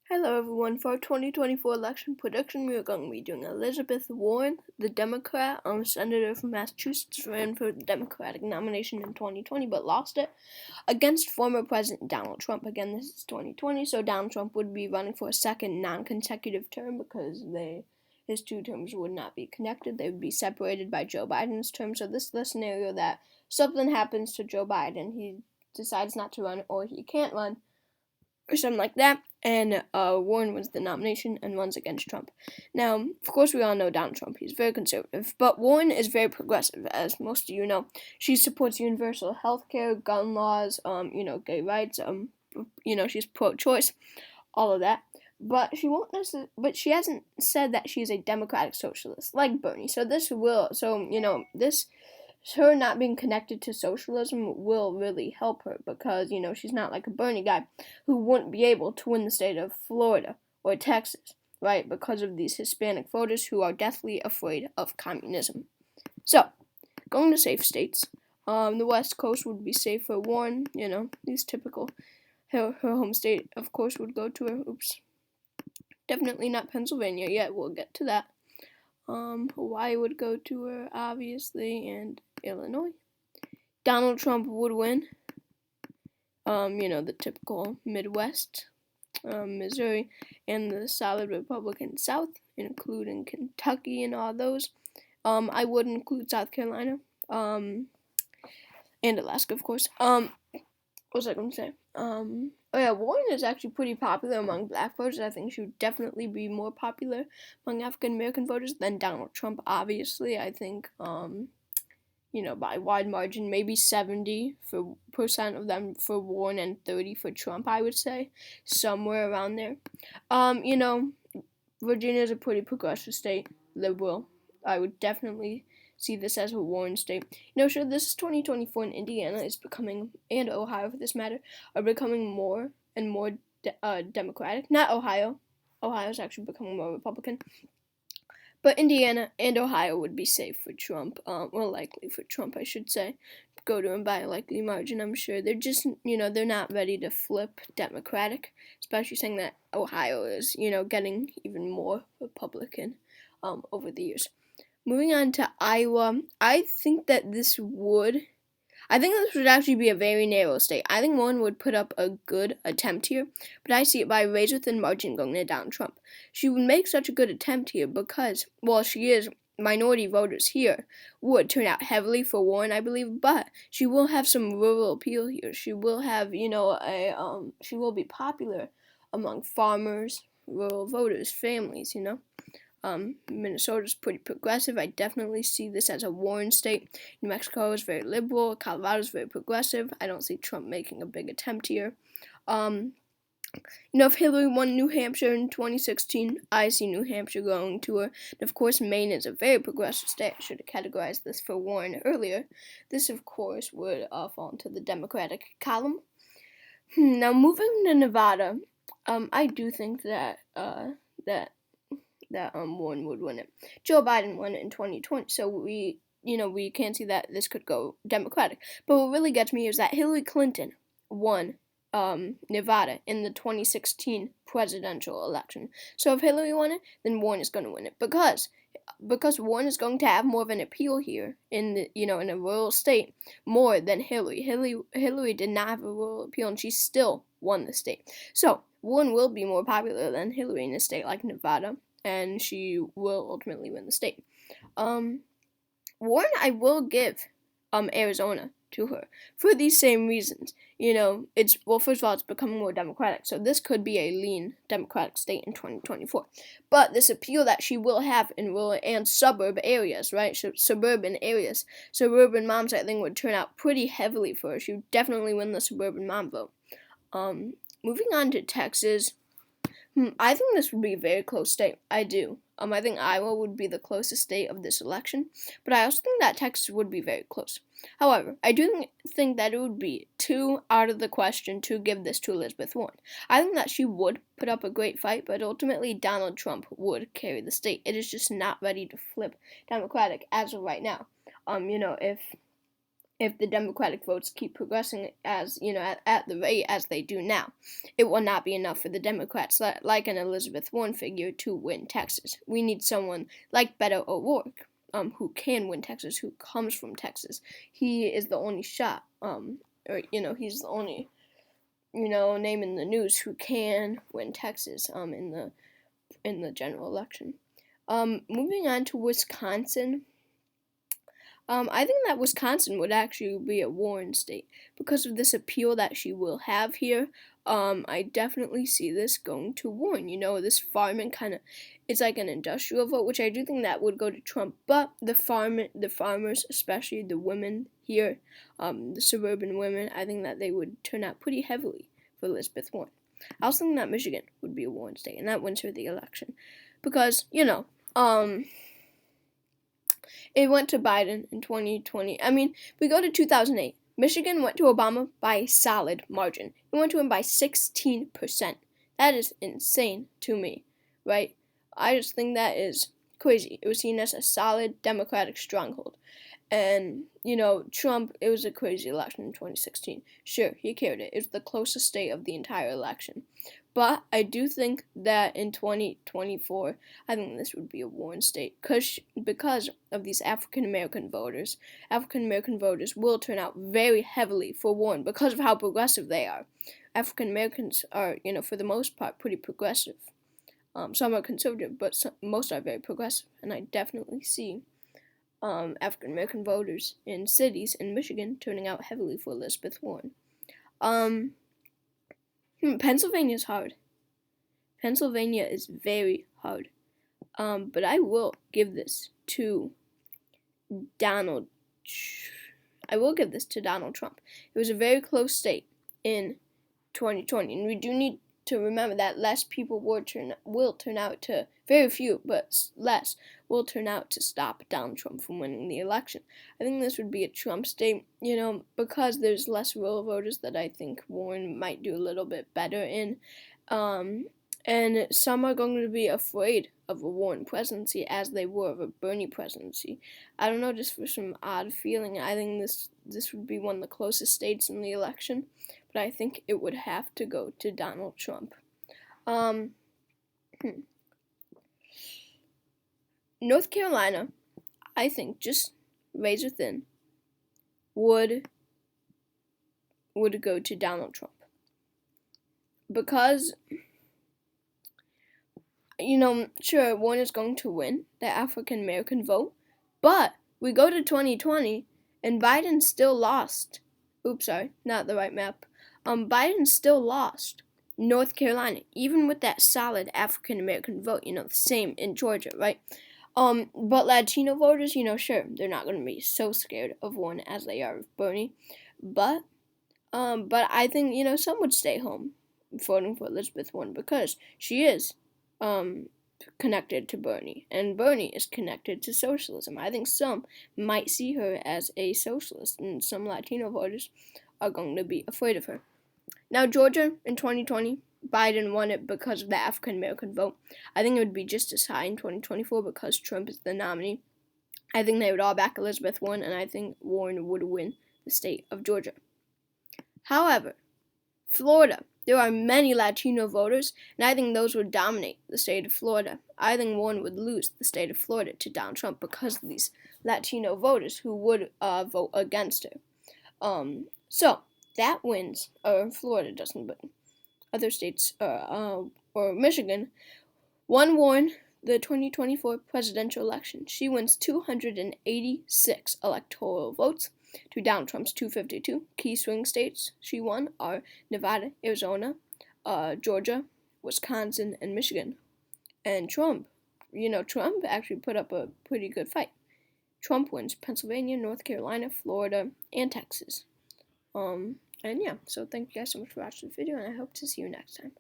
Hello everyone, for our 2024 election prediction, we are going to be doing Elizebeth Warren, the Democrat, senator from Massachusetts, ran for the Democratic nomination in 2020 but lost it, against former President Donald Trump. Again, this is 2020, so Donald Trump would be running for a second non-consecutive term because his two terms would not be connected. They would be separated by Joe Biden's term. So this is the scenario that something happens to Joe Biden. He decides not to run or he can't run or something like that, and Warren wins the nomination and runs against Trump. Now, of course, we all know Donald Trump. He's very conservative, but Warren is very progressive, as most of you know. She supports universal health care, gun laws, gay rights, she's pro-choice, all of that. But she hasn't said that she's a democratic socialist like Bernie. So her not being connected to socialism will really help her because, she's not like a Bernie guy who wouldn't be able to win the state of Florida or Texas, right? Because of these Hispanic voters who are deathly afraid of communism. So, going to safe states. The West Coast would be safe for Warren, these typical. Her home state, of course, would go to her. Definitely not Pennsylvania yet. We'll get to that. Hawaii would go to her, obviously, and Illinois. Donald Trump would win. The typical Midwest, Missouri, and the solid Republican South, including Kentucky and all those. I would include South Carolina, and Alaska, of course. What was I going to say? Warren is actually pretty popular among black voters. I think she would definitely be more popular among African American voters than Donald Trump, obviously. I think, by a wide margin, maybe 70% of them for Warren and 30% for Trump, I would say. Somewhere around there. Virginia is a pretty progressive state, liberal. I would definitely see this as a Warren state. Sure, this is 2024 and Indiana is becoming, and Ohio for this matter, are becoming more and more Democratic. Not Ohio. Ohio is actually becoming more Republican. But Indiana and Ohio would be safe for Trump. Likely for Trump, I should say. Go to him by a likely margin, I'm sure. They're just, they're not ready to flip Democratic, especially saying that Ohio is, getting even more Republican over the years. Moving on to Iowa, I think this would actually be a very narrow state. I think Warren would put up a good attempt here, but I see it by a razor-thin margin going to Donald Trump. She would make such a good attempt here because, she is, minority voters here would turn out heavily for Warren, I believe, but she will have some rural appeal here. She will have, she will be popular among farmers, rural voters, families, Minnesota's pretty progressive. I definitely see this as a Warren state. New Mexico is very liberal. Colorado's very progressive. I don't see Trump making a big attempt here. If Hillary won New Hampshire in 2016, I see New Hampshire going to her. And of course, Maine is a very progressive state. I should have categorized this for Warren earlier. This, of course, would fall into the Democratic column. Now, moving to Nevada, I do think that Warren would win it. Joe Biden won it in 2020, so we can't see that this could go Democratic. But what really gets me is that Hillary Clinton won Nevada in the 2016 presidential election. So if Hillary won it, then Warren is going to win it because Warren is going to have more of an appeal here in in a rural state more than Hillary. Hillary did not have a rural appeal, and she still won the state. So Warren will be more popular than Hillary in a state like Nevada, and she will ultimately win the state. Warren, I will give Arizona to her for these same reasons. First of all, it's becoming more Democratic, so this could be a lean Democratic state in 2024. But this appeal that she will have in rural and suburb areas, right? Suburban areas. Suburban moms, I think, would turn out pretty heavily for her. She would definitely win the suburban mom vote. Moving on to Texas. I think this would be a very close state. I do. I think Iowa would be the closest state of this election, but I also think that Texas would be very close. However, I do think that it would be too out of the question to give this to Elizabeth Warren. I think that she would put up a great fight, but ultimately Donald Trump would carry the state. It is just not ready to flip Democratic as of right now. if the Democratic votes keep progressing as, at the rate as they do now, it will not be enough for the Democrats, like an Elizabeth Warren figure, to win Texas. We need someone like Beto O'Rourke, who can win Texas, who comes from Texas. He is the only shot, he's the only, name in the news who can win Texas, in the general election. Moving on to Wisconsin. I think that Wisconsin would actually be a Warren state because of this appeal that she will have here. I definitely see this going to Warren. This farming it's like an industrial vote, which I do think that would go to Trump. But the farmers, especially the women here, the suburban women, I think that they would turn out pretty heavily for Elizabeth Warren. I also think that Michigan would be a Warren state, and that wins her the election because it went to Biden in 2020. We go to 2008. Michigan went to Obama by a solid margin. It went to him by 16%. That is insane to me, right? I just think that is crazy. It was seen as a solid Democratic stronghold. And, Trump, it was a crazy election in 2016. Sure, he carried it. It was the closest state of the entire election. But I do think that in 2024, I think this would be a Warren state because of these African American voters. African American voters will turn out very heavily for Warren because of how progressive they are. African Americans are, for the most part, pretty progressive. Some are conservative, but most are very progressive. And I definitely see African American voters in cities in Michigan turning out heavily for Elizabeth Warren. Pennsylvania is hard. Pennsylvania is very hard. But I will give this to Donald. I will give this to Donald Trump. It was a very close state in 2020, and we do need to remember that less people will turn out to, very few, but less, will turn out to stop Donald Trump from winning the election. I think this would be a Trump state, because there's less rural voters that I think Warren might do a little bit better in. And some are going to be afraid of a Warren presidency as they were of a Bernie presidency. I don't know, just for some odd feeling, I think this would be one of the closest states in the election, but I think it would have to go to Donald Trump. North Carolina, I think, just razor thin, would go to Donald Trump. Because, sure, Warren is going to win the African American vote, but we go to 2020 and Biden still lost. Oops, sorry, not the right map. Biden still lost North Carolina, even with that solid African American vote, the same in Georgia, right? But Latino voters, sure, they're not going to be so scared of Warren as they are of Bernie, but I think, some would stay home voting for Elizabeth Warren because she is connected to Bernie, and Bernie is connected to socialism. I think some might see her as a socialist, and some Latino voters are going to be afraid of her. Now, Georgia in 2020, Biden won it because of the African American vote. I think it would be just as high in 2024 because Trump is the nominee. I think they would all back Elizabeth Warren, and I think Warren would win the state of Georgia. However, Florida, there are many Latino voters, and I think those would dominate the state of Florida. I think Warren would lose the state of Florida to Donald Trump because of these Latino voters who would vote against her. So that wins, or Florida doesn't, but other states, or Michigan, won Warren the 2024 presidential election. She wins 286 electoral votes to Donald Trump's 252. Key swing states she won are Nevada, Arizona, Georgia, Wisconsin, and Michigan. And Trump actually put up a pretty good fight. Trump wins Pennsylvania, North Carolina, Florida, and Texas. And yeah, so thank you guys so much for watching the video, and I hope to see you next time.